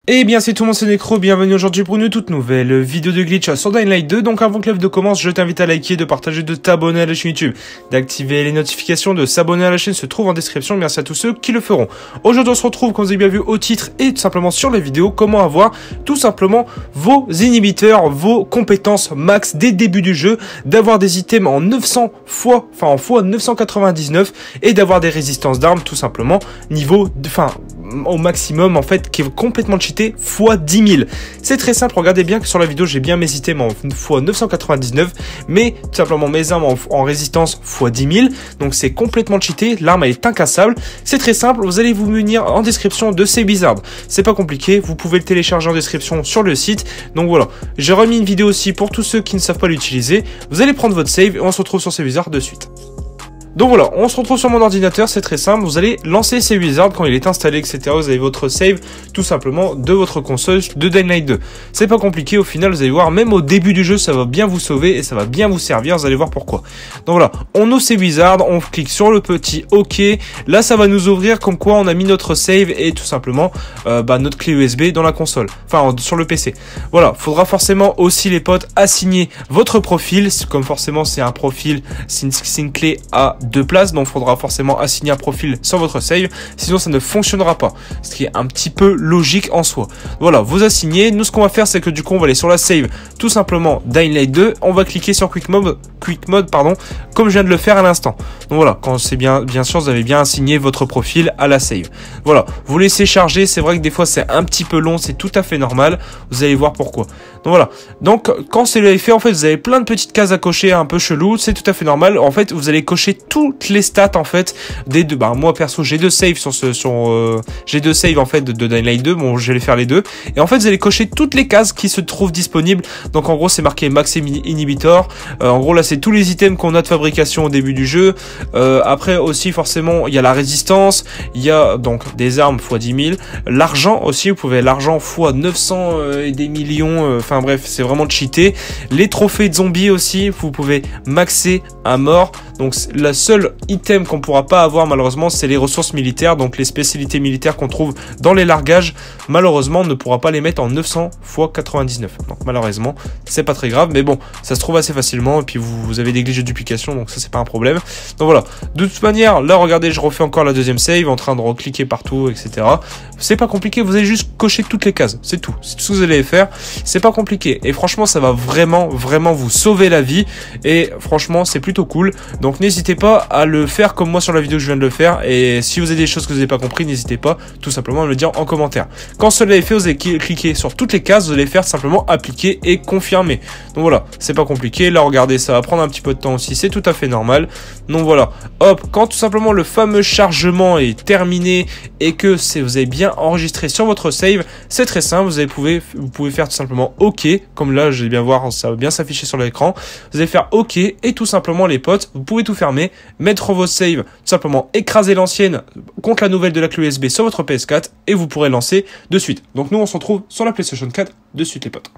Eh bien c'est tout mon c'est Necro, bienvenue aujourd'hui pour une toute nouvelle vidéo de glitch sur Dying Light 2. Donc avant que la vidéo commence, je t'invite à liker, de partager, de t'abonner à la chaîne YouTube, d'activer les notifications, de s'abonner à la chaîne se trouve en description. Merci à tous ceux qui le feront. Aujourd'hui on se retrouve, comme vous avez bien vu au titre et tout simplement sur la vidéo, comment avoir tout simplement vos inhibiteurs, vos compétences max dès le début du jeu, d'avoir des items en 900 fois, enfin en fois 999 et d'avoir des résistances d'armes tout simplement niveau, au maximum en fait, qui est complètement cheaté fois 10 000. C'est très simple, regardez bien que sur la vidéo j'ai bien mes items en fois 999, mais tout simplement mes armes en résistance fois 10 000, donc c'est complètement cheaté, l'arme elle est incassable. C'est très simple, vous allez vous munir en description de ces wizards, c'est pas compliqué, vous pouvez le télécharger en description sur le site. Donc voilà, j'ai remis une vidéo aussi pour tous ceux qui ne savent pas l'utiliser. Vous allez prendre votre save et on se retrouve sur ces wizards de suite. Donc voilà, on se retrouve sur mon ordinateur, c'est très simple, vous allez lancer ces wizards quand il est installé, etc. Vous avez votre save tout simplement de votre console de Dying Light 2. C'est pas compliqué, au final vous allez voir, même au début du jeu, ça va bien vous sauver et ça va bien vous servir, vous allez voir pourquoi. Donc voilà, on ouvre ces wizards, on clique sur le petit OK, là ça va nous ouvrir comme quoi on a mis notre save et tout simplement notre clé USB dans la console, enfin sur le PC. Voilà, faudra forcément aussi les potes assigner votre profil, comme forcément c'est un profil, c'est une clé à 2 places, donc il faudra forcément assigner un profil sur votre save, sinon ça ne fonctionnera pas, ce qui est un petit peu logique en soi. Voilà, vous assignez, nous ce qu'on va faire c'est que du coup on va aller sur la save, tout simplement Dying Light 2, on va cliquer sur Quick Mode, comme je viens de le faire à l'instant. Donc voilà, quand c'est bien sûr vous avez bien assigné votre profil à la save. Voilà, vous laissez charger, c'est vrai que des fois c'est un petit peu long, c'est tout à fait normal, vous allez voir pourquoi. Donc voilà, donc quand c'est fait en fait vous avez plein de petites cases à cocher un peu chelou, c'est tout à fait normal. En fait vous allez cocher toutes les stats en fait des deux. Moi perso j'ai 2 saves j'ai 2 saves en fait de Dying Light 2, bon je vais les faire les deux, et en fait vous allez cocher toutes les cases qui se trouvent disponibles. Donc en gros c'est marqué max inhibitor, en gros là c'est tous les items qu'on a de fabrication au début du jeu. Après aussi forcément il y a la résistance, il y a donc des armes x 10 000, l'argent aussi, vous pouvez l'argent x 900 et des millions, enfin bref c'est vraiment cheaté. Les trophées de zombies aussi, vous pouvez maxer à mort. Donc la seule item qu'on pourra pas avoir malheureusement c'est les ressources militaires, donc les spécialités militaires qu'on trouve dans les largages, malheureusement on ne pourra pas les mettre en 900 x 99, donc malheureusement c'est pas très grave, mais bon ça se trouve assez facilement, et puis vous avez des glitches de duplication, donc ça c'est pas un problème. Donc voilà, de toute manière là regardez, je refais encore la deuxième save en train de recliquer partout, etc. C'est pas compliqué, vous allez juste cocher toutes les cases, c'est tout ce que vous allez faire, c'est pas compliqué, et franchement ça va vraiment vous sauver la vie, et franchement c'est plutôt cool. Donc n'hésitez pas à le faire comme moi sur la vidéo que je viens de le faire, et si vous avez des choses que vous n'avez pas compris, n'hésitez pas tout simplement à me le dire en commentaire. Quand cela est fait, vous allez cliquer sur toutes les cases, vous allez faire simplement appliquer et confirmer. Donc voilà, c'est pas compliqué. Là regardez, ça va prendre un petit peu de temps aussi, c'est tout à fait normal. Donc voilà, hop, quand tout simplement le fameux chargement est terminé et que vous avez bien enregistré sur votre save, c'est très simple, vous pouvez faire tout simplement OK, comme là je vais bien voir, ça va bien s'afficher sur l'écran. Vous allez faire OK et tout simplement les potes, vous pouvez tout fermer, mettre vos saves, tout simplement écraser l'ancienne contre la nouvelle de la clé USB sur votre PS4 et vous pourrez lancer de suite. Donc nous on se retrouve sur la PlayStation 4 de suite les potes.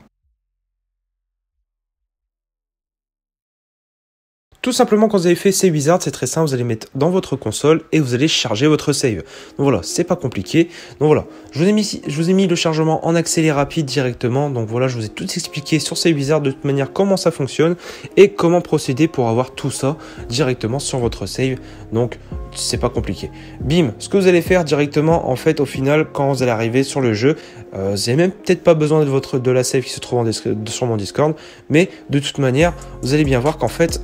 Tout simplement, quand vous avez fait ces wizards, c'est très simple, vous allez mettre dans votre console et vous allez charger votre save. Donc voilà, c'est pas compliqué. Donc voilà, je vous ai mis le chargement en accéléré rapide directement. Donc voilà, je vous ai tout expliqué sur ces wizards de toute manière comment ça fonctionne et comment procéder pour avoir tout ça directement sur votre save. Donc c'est pas compliqué. Bim, ce que vous allez faire directement en fait au final quand vous allez arriver sur le jeu, vous n'avez même peut-être pas besoin de la save qui se trouve sur mon Discord, mais de toute manière vous allez bien voir qu'en fait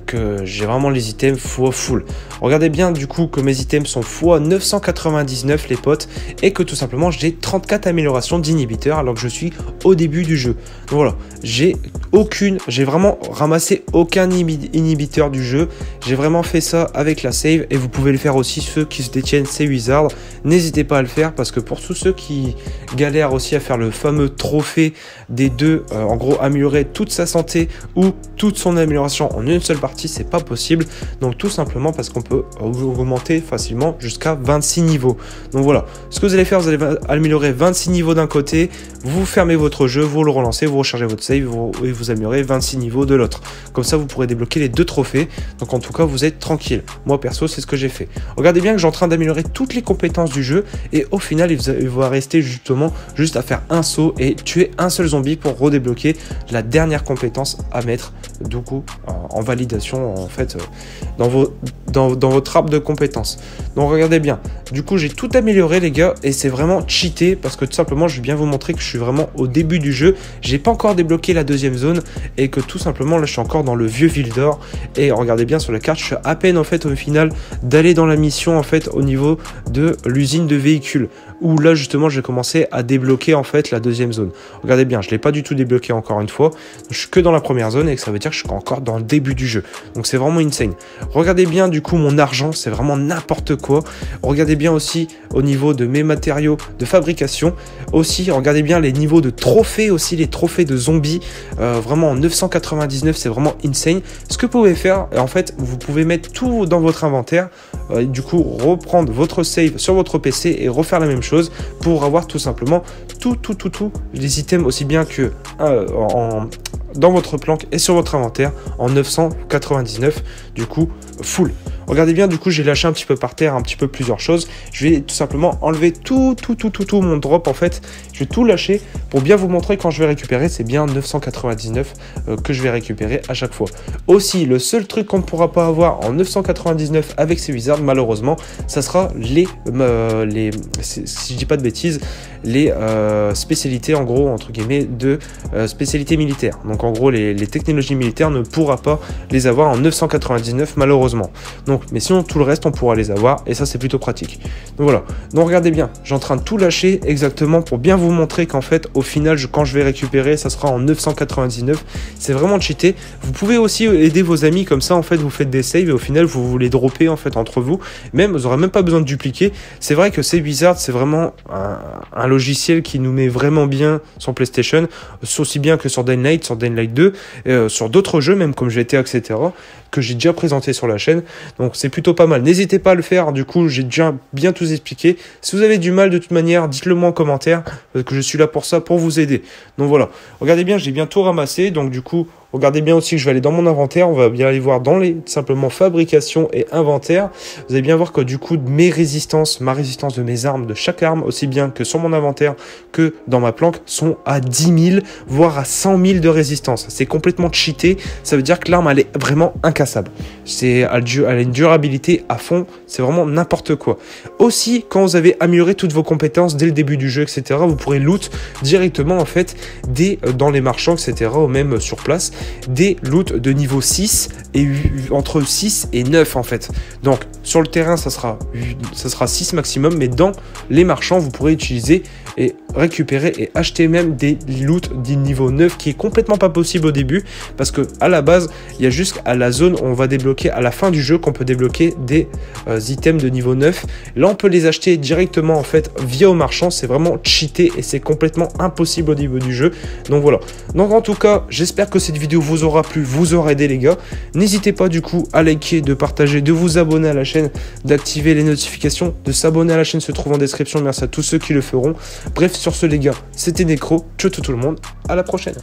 que j'ai vraiment les items fois full. Regardez bien du coup que mes items sont fois 999 les potes, et que tout simplement j'ai 34 améliorations d'inhibiteurs alors que je suis au début du jeu. Donc voilà, j'ai vraiment ramassé aucun inhibiteur du jeu, j'ai vraiment fait ça avec la save, et vous pouvez le faire aussi ceux qui se détiennent ces wizards, n'hésitez pas à le faire parce que pour tous ceux qui galèrent aussi à faire le fameux trophée des deux, en gros améliorer toute sa santé ou toute son amélioration en une seule partie, c'est pas possible. Donc tout simplement parce qu'on peut augmenter facilement jusqu'à 26 niveaux. Donc voilà, ce que vous allez faire, vous allez améliorer 26 niveaux d'un côté, vous fermez votre jeu, vous le relancez, vous rechargez votre save et vous améliorez 26 niveaux de l'autre. Comme ça vous pourrez débloquer les 2 trophées. Donc en tout cas vous êtes tranquille. Moi perso c'est ce que que j'ai fait. Regardez bien que j'ai en train d'améliorer toutes les compétences du jeu et au final il va rester justement juste à faire un saut et tuer un seul zombie pour redébloquer la dernière compétence à mettre du coup en validation en fait dans votre arbre de compétences. Donc regardez bien, du coup j'ai tout amélioré les gars et c'est vraiment cheaté parce que tout simplement je vais bien vous montrer que je suis vraiment au début du jeu, j'ai pas encore débloqué la deuxième zone et que tout simplement là je suis encore dans le vieux ville d'or et regardez bien sur la carte je suis à peine en fait au final d'aller dans la mission en fait au niveau de l'usine de véhicules où là justement j'ai commencé à débloquer en fait la deuxième zone. Regardez bien, je l'ai pas du tout débloqué encore une fois, je suis que dans la première zone et que ça veut dire que je suis encore dans le début du jeu, donc c'est vraiment insane. Regardez bien du coup mon argent, c'est vraiment n'importe quoi. Regardez bien aussi au niveau de mes matériaux de fabrication, aussi regardez bien les niveaux de trophées, aussi les trophées de zombies, vraiment en 999, c'est vraiment insane. Ce que vous pouvez faire, en fait vous pouvez mettre tout dans votre inventaire, du coup reprendre votre save sur votre PC et refaire la même chose pour avoir tout simplement tous les items aussi bien que dans votre planque et sur votre inventaire en 999 du coup full. Regardez bien, du coup j'ai lâché un petit peu par terre un petit peu plusieurs choses. Je vais tout simplement enlever tout mon drop en fait. Je vais tout lâcher pour bien vous montrer quand je vais récupérer. C'est bien 999 que je vais récupérer à chaque fois. Aussi, le seul truc qu'on ne pourra pas avoir en 999 avec ces wizards malheureusement, ça sera si je dis pas de bêtises, les spécialités en gros entre guillemets de spécialités militaires. Donc en gros les technologies militaires ne pourra pas les avoir en 999 malheureusement. Donc, mais sinon tout le reste on pourra les avoir et ça c'est plutôt pratique. Donc voilà, donc regardez bien, j'ai en train de tout lâcher exactement pour bien vous montrer qu'en fait au final quand je vais récupérer ça sera en 999. C'est vraiment cheaté. Vous pouvez aussi aider vos amis comme ça en fait, vous faites des saves et au final vous les dropez en fait entre vous. Même vous n'aurez même pas besoin de dupliquer. C'est vrai que ces wizards c'est vraiment un logiciel qui nous met vraiment bien sur PlayStation, aussi bien que sur Dying Light, sur Dying Light 2, sur d'autres jeux même comme GTA etc. que j'ai déjà présenté sur la chaîne. Donc c'est plutôt pas mal. N'hésitez pas à le faire. Du coup, j'ai déjà bien tout expliqué. Si vous avez du mal de toute manière, dites-le moi en commentaire parce que je suis là pour ça, pour vous aider. Donc voilà. Regardez bien, j'ai bien tout ramassé. Donc du coup, regardez bien aussi que je vais aller dans mon inventaire. On va bien aller voir dans les simplement fabrication et inventaire. Vous allez bien voir que du coup, ma résistance de mes armes, de chaque arme, aussi bien que sur mon inventaire que dans ma planque, sont à 10 000, voire à 100 000 de résistance. C'est complètement cheaté. Ça veut dire que l'arme, elle est vraiment incassable. Elle a une durabilité à fond. C'est vraiment n'importe quoi. Aussi, quand vous avez amélioré toutes vos compétences dès le début du jeu, etc., vous pourrez loot directement en fait dans les marchands, etc., ou même sur place, des loots de niveau 6 et entre 6 et 9 en fait. Donc sur le terrain ça sera 6 maximum, mais dans les marchands vous pourrez utiliser et récupérer et acheter même des loots du niveau 9 qui est complètement pas possible au début parce que à la base il y a juste à la zone où on va débloquer à la fin du jeu qu'on peut débloquer des items de niveau 9. Là on peut les acheter directement en fait via au marchand. C'est vraiment cheaté et c'est complètement impossible au niveau du jeu. Donc voilà, donc en tout cas j'espère que cette vidéo vous aura plu, vous aura aidé les gars. N'hésitez pas du coup à liker, de partager, de vous abonner à la chaîne, d'activer les notifications, de s'abonner à la chaîne se trouve en description. Merci à tous ceux qui le feront. Bref, sur ce les gars, c'était Necro, ciao tout le monde, à la prochaine.